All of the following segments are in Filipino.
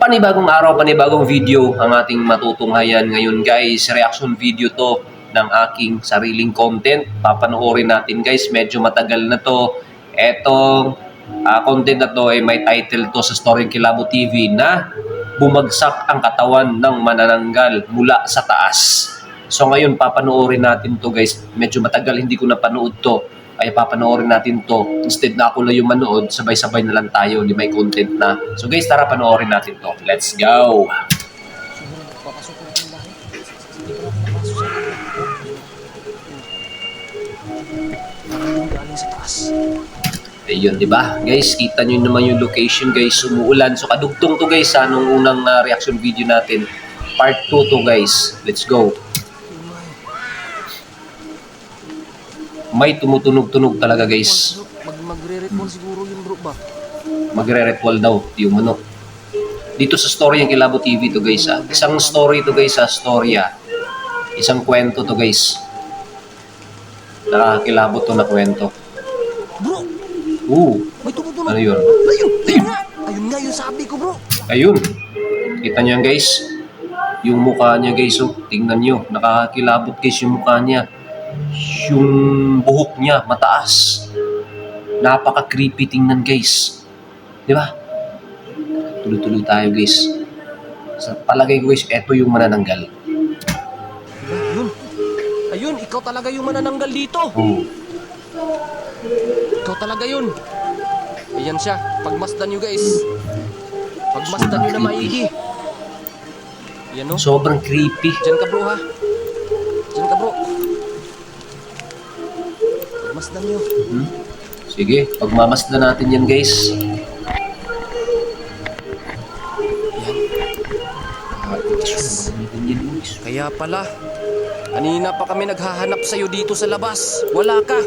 Panibagong araw, panibagong video ang ating matutunghayan ngayon guys. Reaction video to ng aking sariling content. Papanoorin natin guys, medyo matagal na to. Etong content na to ay may title to sa Story Kilabo TV na Bumagsak ang katawan ng manananggal mula sa taas. So ngayon papanoorin natin to guys. Medyo matagal hindi ko napanood to. Ay papanoorin natin to. Instead na ako lang yung manood, sabay-sabay na lang tayo, di may content na. So guys, tara panoorin natin to. Let's go! Papasok ko natin bahay. Hindi pa natin napasok sa loob. Parang yung galing sa taas. Ayun, di ba? Guys, kita nyo naman yung location guys. Umuulan. So kadugtong to guys sa nung unang reaction video natin. Part 2 to guys. Let's go. May tumutunog-tunog talaga guys. Magre-retball siguro yun bro ba? Magre-retwal daw yung ano. Dito sa Story ng Kilabo TV to guys. Isang story to guys sa storya. Isang kwento to guys. Nakakilabot to na kwento. Bro! Ano May tumutunog. yun? Ayun nga! Ayun nga yung sabi ko bro! Ayun. Kita niyo yan guys. Yung mukha niya guys. Oh. Tingnan niyo. Nakakilabot guys yung mukha niya. Yung buhok niya mataas. Napaka-creepy tingnan guys. Di ba? Tuloy-tuloy tayo guys. Sa palagay ko guys, eto yung manananggal. Ayun! Ayun! Ikaw talaga yung manananggal dito! Ikaw talaga yun! Ayan siya. Pagmasdan nyo guys. Pagmasdan nyo na maigi. Ayan no? Sobrang creepy. Diyan ka bro ha. Diyan ka bro. Pagmasdan nyo. Sige, pagmamasdan natin yan guys. Kaya pala, kanina pa kami naghahanap sa'yo dito sa labas. Wala ka.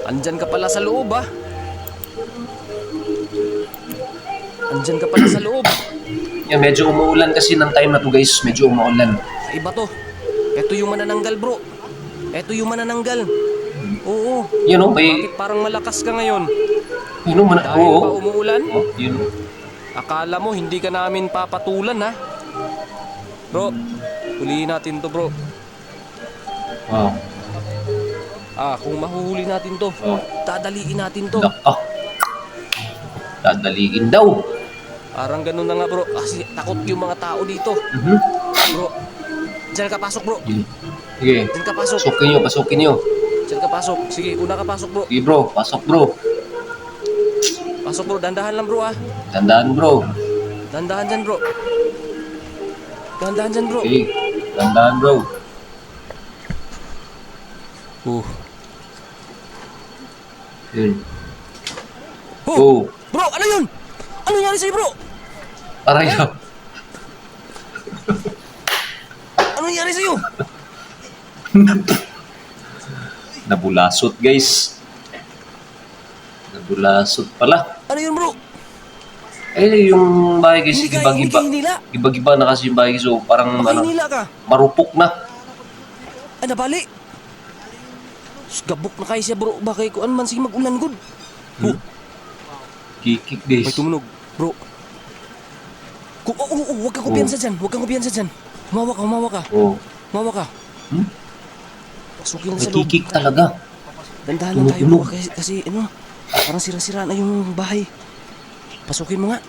Andyan ka pala sa loob ah. Andyan ka pala sa loob. Yan, medyo umuulan kasi ng time na to guys. Medyo umuulan. Iba to. Ito yung manananggal bro. Ito yung manananggal. Oo. Yun o, may... Bakit parang malakas ka ngayon? Yun o, Dahil oo. ba umuulan? Oh, yun o. Akala mo hindi ka namin papatulan ha? Bro, huliin natin to bro. Wow. Kung mahuhuli natin to, Oh. dadaliin natin to. Dadaliin daw. Parang ganun na nga bro, kasi takot yung mga tao dito. Bro, dyan ka pasok bro. Sige, Dyan ka pasok. pasukin nyo. Dyan ka pasok. Sige, una ka pasok bro. Sige bro, pasok bro. Pasok bro, dandahan lang bro ah. Tandaan bro. Dandahan dyan bro. Dandahan dyan bro. Sige, tandaan bro. Yun. Oh! Bro, ano yun? Ano nangyari sa'yo bro? Aray na. Ano nangyari sa'yo? Nabulasot guys. Nabulasot pala. Ano yun bro? Eh, yung bahay guys, Hindi ka giba-giba. hinila. Giba-giba na kasi yung bahay guys. So, parang Baka hinila ka. marupok na. Ay, nabali. Gabok na kayo siya bro. Bakit kuan man sige mag-ulan good. Kikik guys. May tumunog bro. Huwag kang kumpiyansa dyan. Huwag kang kumpiyansa dyan. Humawa ka. Oh. Humawa ka. Pasukin May sa loob. kikik talaga. Dandahan lang tayo Tumutunog. bro. Kasi ano, parang sira-sira na yung bahay. Pasukin mo nga.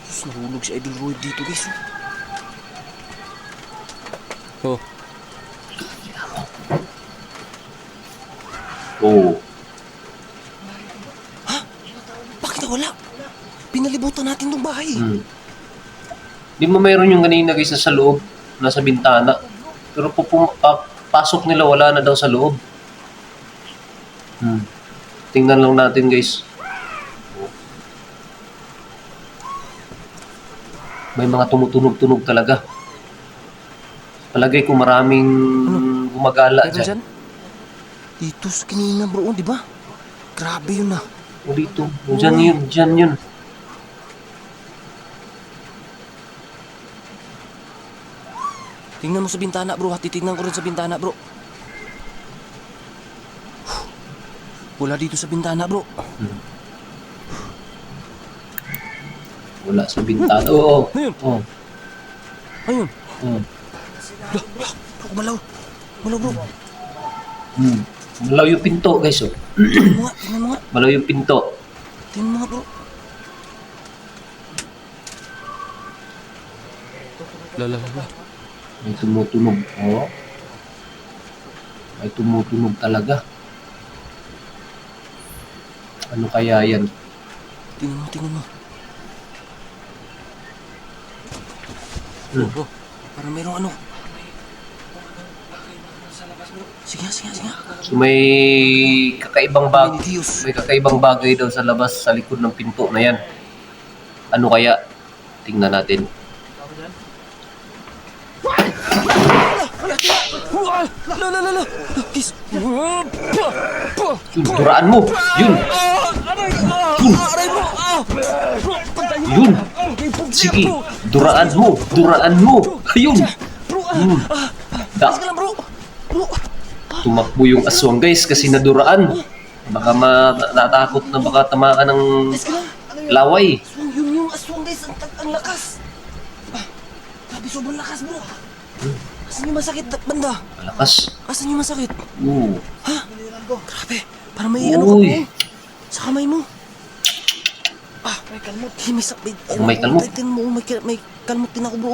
Sus, nahulog si Idol Roy dito guys. Oh. Oh. Bakit nawala? Pinalibutan natin tong bahay. Di mo mayroon yung kanina guys na sa loob, nasa bintana. Pero pasok nila, wala na daw sa loob. Tingnan lang natin guys. May mga tumutunog-tunog talaga. Palagay ko maraming gumagala Meron dyan. dyan? Dito sa kanina bro, di ba? Grabe yun ah. O dito. Dyan yun. Tingnan mo sa bintana bro, titignan ko rin sa bintana bro. Wala dito sa bintana bro. Wala sa bintana. Oo. Ayun. Oo. Ayun. Oo. Bro, kumalaw. Kumalaw, bro. Malaw yung pinto, guys. Oh. Tingnan mo nga, tingnan mo nga. Malaw yung pinto. Tingnan mo nga, bro. La. May tumutunog. Oh. May tumutunog talaga. Ano kaya yan? Tingnan mo. Bro, parang mayroong ano. Sige. So may kakaibang bag, Diyos. may kakaibang bagay daw sa labas sa likod ng pinto na yan. Ano kaya? Tingnan natin. La. Please. Yun, duraan mo. Yun. Aray, bro. Bro, pantay mo. Yun. Sige, duraan mo. Ayun. Bro, Da, sige lang, bro. Bro. tumakbo yung aswang, guys, kasi naduraan. Baka natakot na baka tamaan ng laway. Aswang, yun yung aswang, guys. Ang lakas. Grabe, sobrang lakas, bro. Asan yung masakit, banda? Malakas. Asan yung masakit? Oo. Ha? Grabe. Parang may ano ka, Uy. bro. Sa kamay mo. May kalmot. May sakit. May kalmot. Tingnan mo, may kalmot din ako, bro.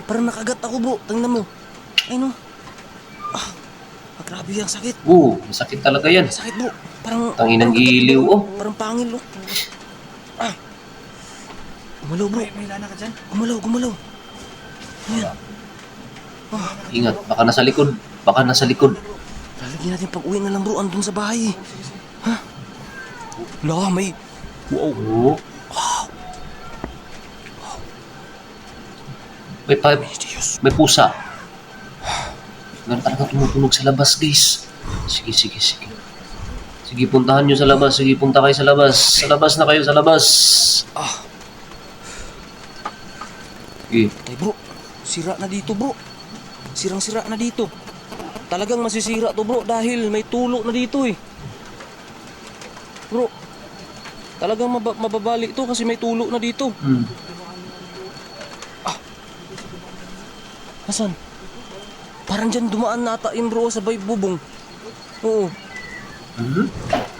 Parang nakagat ako, bro. Tingnan mo. Ay, no. Grabe ang sakit. Oo, masakit talaga yan. Sakit, bro. Parang... Tanginang parang kagat, giliw, bro. oh. Parang pangil, oh. Gumalaw, bro. May lana ka dyan? Gumalaw. Ayan. Ingat, baka nasa likod. Lalagyan natin pag-uwi na lang, bro. Andun sa bahay. Ha? La, may... Wow. Oo. May pusa. Meron talaga tumutunog sa labas, guys. Sige. Sige, puntahan nyo sa labas. Sige, punta kayo sa labas. Sa labas na kayo, sa labas. Sige. Ay, bro. Sira na dito, bro. Sirang-sira na dito. Talagang masisira to, bro, dahil may tulo na dito, eh. Bro, talagang mababali to kasi may tulo na dito. Hasan? Parang dyan dumaan nata yun, bro, sa bay bubong. Oo.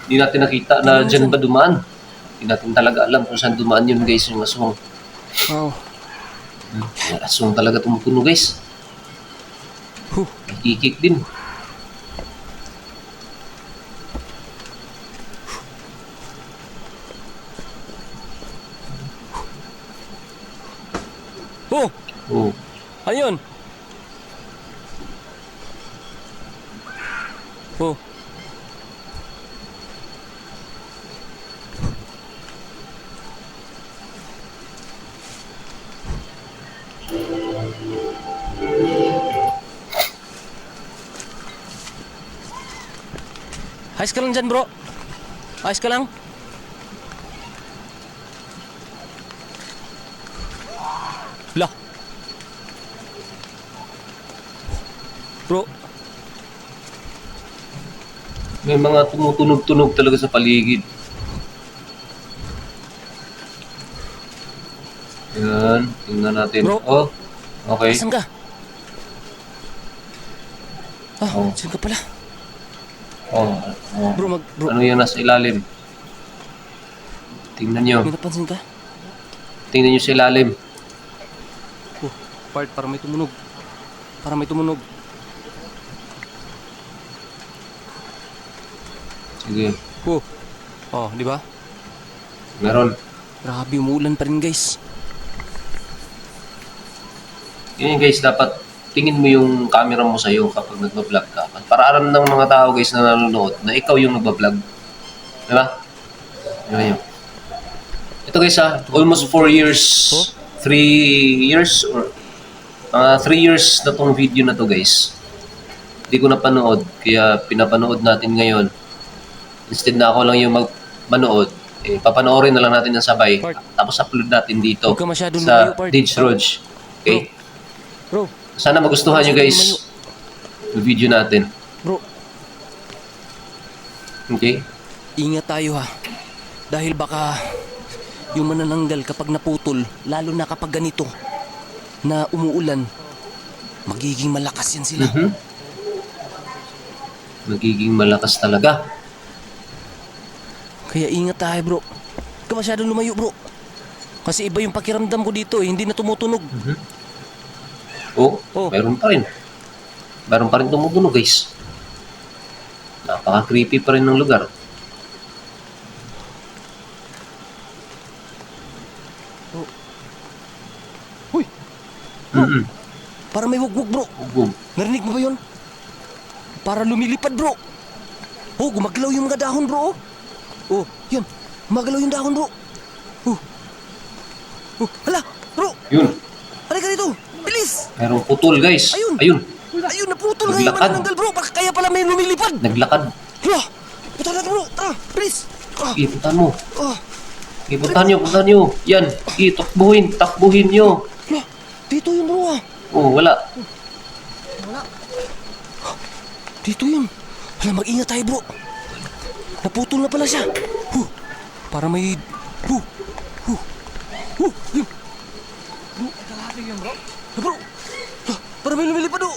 Hindi natin nakita na dyan ba dumaan. Hindi natin talaga alam kung saan dumaan yun, guys, yung aswang. Wow. Yung aswang talaga tumutunog, guys. Kikik din. Oh! Oo. Ayun! Oh. Ayos ka lang dyan, bro. Ayos ka lang. Lah. Bro, May mga tumutunog-tunog talaga sa paligid. Yan, tingnan natin. Bro. Oh, okay. asan ka? Oh. Saan ka pala? Oh. Bro, bro, Ano yan nasa ilalim? Tingnan nyo. may napansin ka? Tingnan nyo sa ilalim. Oh, part, parang may tumunog. Parang may tumunog. Sige. Oh, di ba? Meron. Grabe, umuulan pa rin, guys. Yun guys, dapat tingin mo yung camera mo sa'yo kapag nagbablog ka. Para alam ng mga tao guys na nanonood na ikaw yung nagbablog. Diba? Yun. Ito guys almost 4 years, 3 years or 3 years na tong video na to guys. Hindi ko napanood, kaya pinapanood natin ngayon. Instead na ako lang yung magmanood, papanoorin na lang natin ng sabay. Tapos upload natin dito Huwag ka masyadong sa lumayo, Part. Didge Rouge. Okay? Bro, Sana magustuhan nyo guys yung video natin. bro, Okay? ingat tayo ha. Dahil baka yung manananggal kapag naputol, lalo na kapag ganito, na umuulan, magiging malakas yan sila. Mhm. Magiging malakas talaga. Kaya ingat tayo bro. Huwag ka masyadong lumayo bro. Kasi iba yung pakiramdam ko dito eh, hindi na tumutunog. Oh, Oh. meron pa rin. Meron pa rin tumutunog guys. Napaka-creepy pa rin ng lugar. Uy, Mhm. para may wugwug bro. Boom. Narinig mo ba yun? Para lumilipad bro. Oh, gumagalaw yung mga dahon bro. Oh, yan. Gumagalaw yung dahon bro. Oh. Oh, hala, bro. Yun. Halika dito. Bilis. Merong putol guys. Ayun. Ayun. Ayun, naputol nga yung Naglakad. manananggal bro. Baka kaya pala may lumilipad. Naglakad. Hala, punta natin bro. Tara, bilis. Ah, Ipuntahan mo. ah. Ipuntahan nyo, puntahan nyo. Yan. Takbuhin nyo. Hala, dito yun bro ah. Oh, wala. Dito yun. Hala, mag-ingat tayo bro. Naputol na pala siya. Para may... Yun. Bro, kalahati yun bro. Bro, para may lumilipad oh.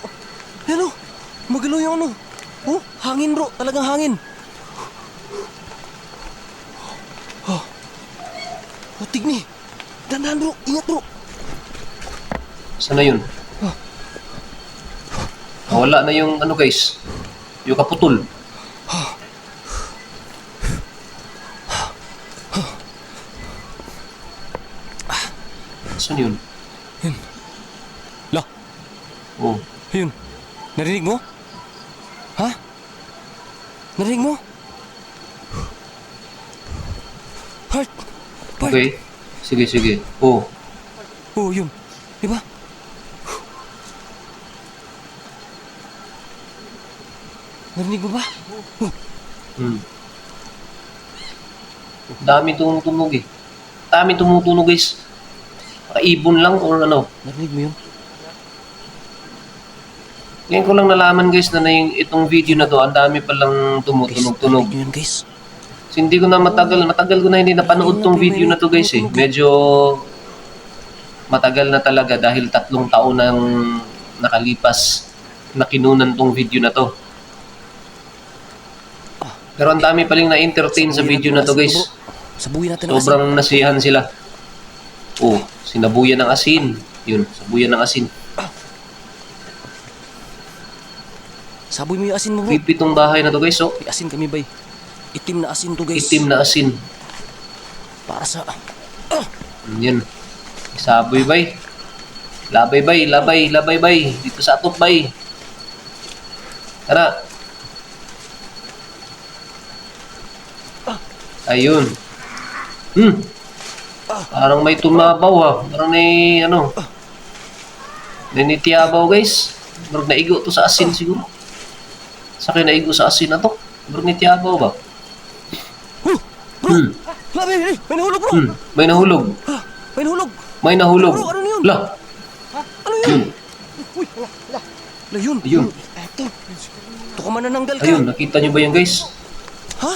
Yan oh. Magalaw yung ano. Oh, hangin bro. Talagang hangin. Oh, tigni. Dandan bro. Ingat bro. Saan na yun? Wala na yung ano guys. Yung kaputol. Saan yun? Lah, Oh. ayun. Narinig mo? Ha? Narinig mo? Heart. Heart. Okay. Sige. Oh. Oh, yun. Diba? Narinig mo ba? Oh, Hmm. Dami tumutunog eh. Dami tumutunog guys. Ibon lang or ano. narinig mo yun? Ngayon ko lang nalaman guys na itong video na to, ang dami palang tumutunog-tunog. Narinig nyo yun, guys. So, hindi ko na matagal ko na hindi napanood tong video na to guys eh. Medyo matagal na talaga dahil 3 taon nang nakalipas na kinunan tong video na to. Pero ang dami paling na-entertain sa video na to guys. Sabuyin natin ang asin. Sobrang nasiyahan sila. Oh, sinabuyan ng asin. Yun, sabuyan ng asin. Saboy mo yung asin mo bro. Creepy tong bahay na to guys oh. May asin kami bay. Itim na asin to guys. Itim na asin. Para sa... Yan. Saboy bay. Labay bay. Dito sa atop bay. Tara. Ayun. Parang may tumabaw ha. Parang may ano. Nanitiyabaw guys. Parang naigo to sa asin siguro. Sa akin naigo sa asin na to. Parang nitiyabaw ba? Bro! Labi! May nahulog bro! May nahulog. Ah, may nahulog! May nahulog. Bro, ano yun? Lah. Ano yun? Uy, la yun. Ayun. Eto. Ito ka manananggal ka. Ayun, nakita nyo ba yan guys? Ha?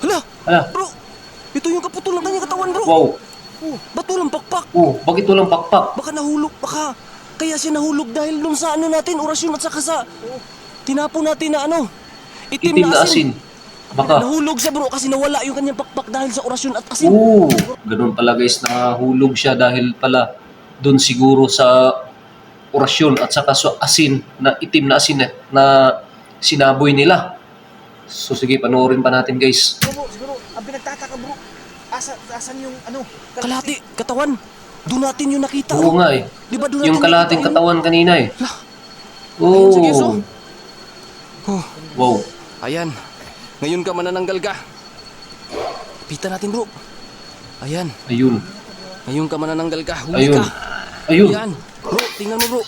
Hala! Hala. Bro! Ito yung kaputol ng kanyang katawan bro. Wow. Ba't walang pakpak? Oh, bakit walang pakpak? Baka nahulog, baka kaya siya nahulog dahil dun sa ano natin, orasyon at saka sa tinapon natin na ano, itim, Itim na asin. Baka. Nahulog siya bro kasi nawala yung kanyang pakpak dahil sa orasyon at asin. Oo. Ganun pala guys, nahulog siya dahil pala doon siguro sa orasyon at saka sa asin, na itim na asin na sinaboy nila. So sige, panoorin pa natin guys. Bro, siguro, ang pinagtataka bro, asan yung ano, Kalahati, katawan. Doon natin yung nakita. Oo nga eh. Di ba doon natin Yung kalahating nakita yun? katawan kanina eh. Lah. Oo. Sige, so. Oh. Wow. Ayan. Ngayon ka manananggal ka. Pita natin bro. Ayan. Ayun. Ngayon ka manananggal ka. Huli Ayun. ka. Ayun. Ayan. Bro, tingnan mo bro.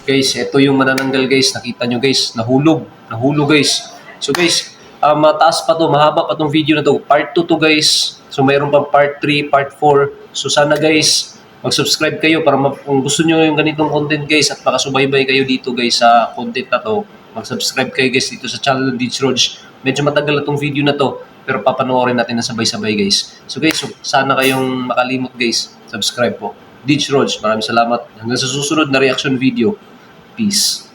Guys, ito yung manananggal guys. Nakita nyo guys. Nahulog. Nahulog guys. So guys, mataas pa to. Mahaba pa tong video na to. Part 2 to guys. So mayroon pang part 3, part 4. So sana guys, mag-subscribe kayo para kung gusto nyo yung ganitong content guys at makasubaybay kayo dito guys sa content na to. Mag-subscribe kayo guys dito sa channel ng Deeds Roach. Medyo matagal na tong video na to. pero papanoorin natin na sabay-sabay guys. So guys, sana kayong makalimot guys. Subscribe po. Ditch Roads, maraming salamat. Hanggang sa susunod na reaction video. Peace.